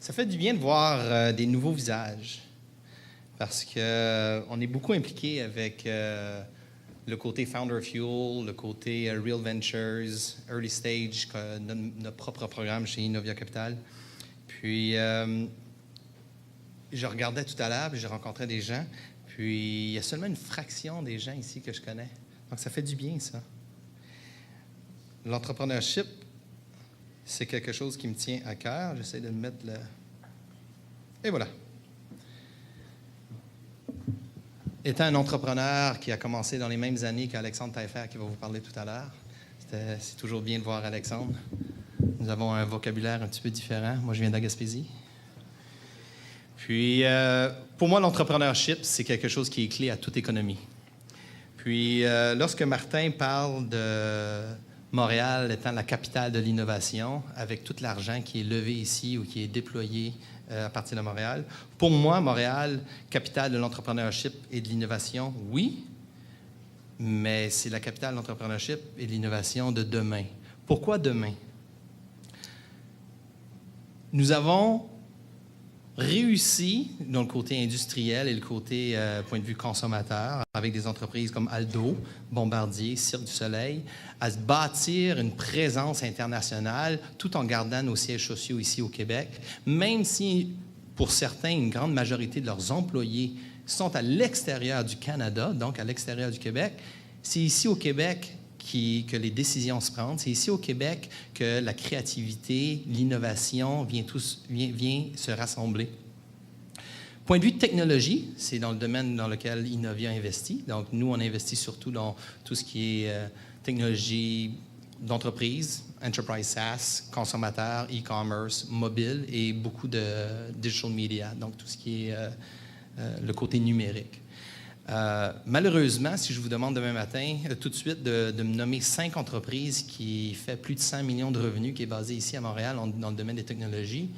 Ça fait du bien de voir des nouveaux visages parce qu'on est beaucoup impliqué avec le côté Founder Fuel, le côté Real Ventures, Early Stage, notre propre programme chez Innovia Capital. Puis, je regardais tout à l'heure, puis je rencontrais des gens, puis il y a seulement une fraction des gens ici que je connais. Donc, ça fait du bien, ça. L'entrepreneurship, c'est quelque chose qui me tient à cœur. J'essaie de le mettre là. Et voilà. Étant un entrepreneur qui a commencé dans les mêmes années qu'Alexandre Taillefer, qui va vous parler tout à l'heure, c'est toujours bien de voir Alexandre. Nous avons un vocabulaire un petit peu différent. Moi, je viens de la Gaspésie. Puis, pour moi, l'entrepreneurship, c'est quelque chose qui est clé à toute économie. Puis, lorsque Martin parle de Montréal étant la capitale de l'innovation, avec tout l'argent qui est levé ici ou qui est déployé à partir de Montréal. Pour moi, Montréal, capitale de l'entrepreneurship et de l'innovation, oui, mais c'est la capitale de l'entrepreneurship et de l'innovation de demain. Pourquoi demain? Nous avons réussi, dans le côté industriel et le côté point de vue consommateur, avec des entreprises comme Aldo, Bombardier, Cirque du Soleil, à se bâtir une présence internationale tout en gardant nos sièges sociaux ici au Québec, même si, pour certains, une grande majorité de leurs employés sont à l'extérieur du Canada, donc à l'extérieur du Québec. C'est ici au Québec que les décisions se prennent. C'est ici au Québec que la créativité, l'innovation vient se rassembler. Point de vue de technologie, c'est dans le domaine dans lequel Innovia investit. Donc, nous, on investit surtout dans tout ce qui est technologie d'entreprise, enterprise SaaS, consommateur, e-commerce, mobile et beaucoup de digital media, donc tout ce qui est le côté numérique. Malheureusement, si je vous demande demain matin, tout de suite, de me nommer 5 entreprises qui font plus de 100 millions de revenus, qui est basée ici à Montréal, dans le domaine des technologies,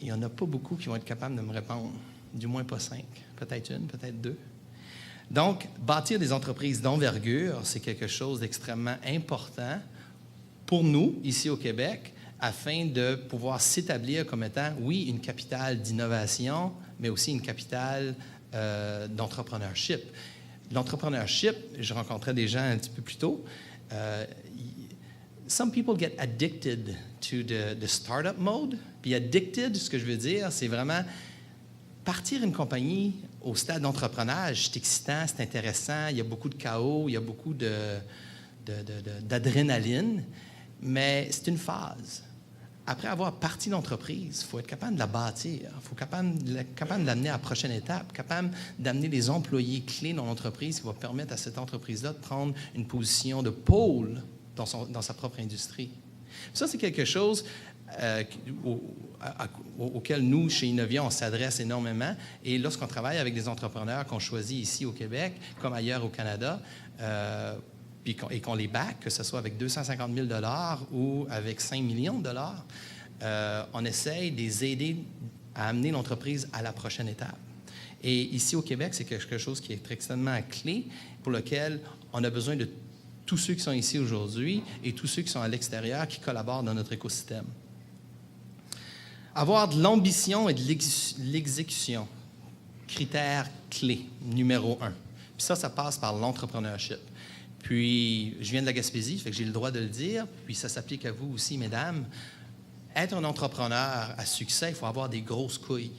il n'y en a pas beaucoup qui vont être capables de me répondre. Du moins pas 5. Peut-être une, peut-être 2. Donc, bâtir des entreprises d'envergure, c'est quelque chose d'extrêmement important pour nous, ici au Québec, afin de pouvoir s'établir comme étant, oui, une capitale d'innovation, mais aussi une capitale d'entrepreneurship. L'entrepreneurship, je rencontrais des gens un petit peu plus tôt, some people get addicted to the startup mode. Puis addicted, ce que je veux dire, c'est vraiment partir une compagnie au stade d'entrepreneurage, c'est excitant, c'est intéressant, il y a beaucoup de chaos, il y a beaucoup d'adrénaline, mais c'est une phase. Après avoir parti l'entreprise, il faut être capable de la bâtir, il faut être capable de l'amener à la prochaine étape, capable d'amener les employés clés dans l'entreprise qui va permettre à cette entreprise-là de prendre une position de pôle dans sa propre industrie. Ça, c'est quelque chose auquel nous, chez Innovia, on s'adresse énormément. Et lorsqu'on travaille avec des entrepreneurs qu'on choisit ici au Québec, comme ailleurs au Canada, et qu'on les back, que ce soit avec 250 000 $ ou avec 5 millions de $, on essaye de les aider à amener l'entreprise à la prochaine étape. Et ici au Québec, c'est quelque chose qui est extrêmement clé, pour lequel on a besoin de tous ceux qui sont ici aujourd'hui et tous ceux qui sont à l'extérieur qui collaborent dans notre écosystème. Avoir de l'ambition et de l'exécution, critère clé, numéro 1. Puis ça passe par l'entrepreneurship. Puis, je viens de la Gaspésie, fait que j'ai le droit de le dire, puis ça s'applique à vous aussi, mesdames. Être un entrepreneur à succès, il faut avoir des grosses couilles.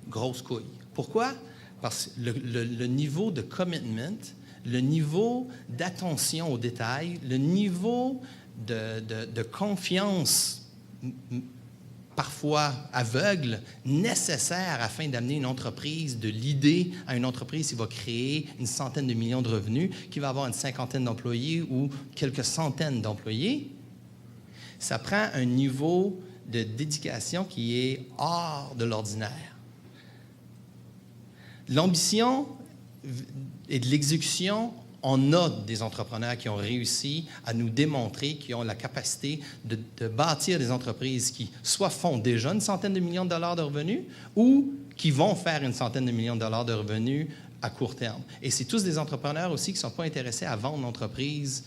Grosses couilles. Pourquoi? Parce que le niveau de commitment, le niveau d'attention aux détails, le niveau de confiance parfois aveugle, nécessaire afin d'amener une entreprise de l'idée à une entreprise qui va créer une centaine de millions de revenus, qui va avoir une cinquantaine d'employés ou quelques centaines d'employés, ça prend un niveau de dédication qui est hors de l'ordinaire. L'ambition et de l'exécution, on a des entrepreneurs qui ont réussi à nous démontrer qu'ils ont la capacité de bâtir des entreprises qui soit font déjà une centaine de millions de dollars de revenus ou qui vont faire une centaine de millions de dollars de revenus à court terme. Et c'est tous des entrepreneurs aussi qui ne sont pas intéressés à vendre l'entreprise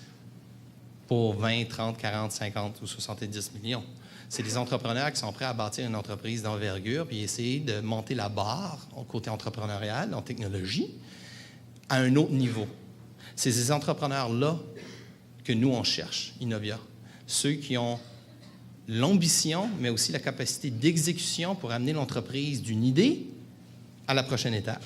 pour 20, 30, 40, 50 ou 70 millions. C'est des entrepreneurs qui sont prêts à bâtir une entreprise d'envergure puis essayer de monter la barre au côté entrepreneurial, en technologie, à un autre niveau. C'est ces entrepreneurs-là que nous, on cherche, Innovia. Ceux qui ont l'ambition, mais aussi la capacité d'exécution pour amener l'entreprise d'une idée à la prochaine étape.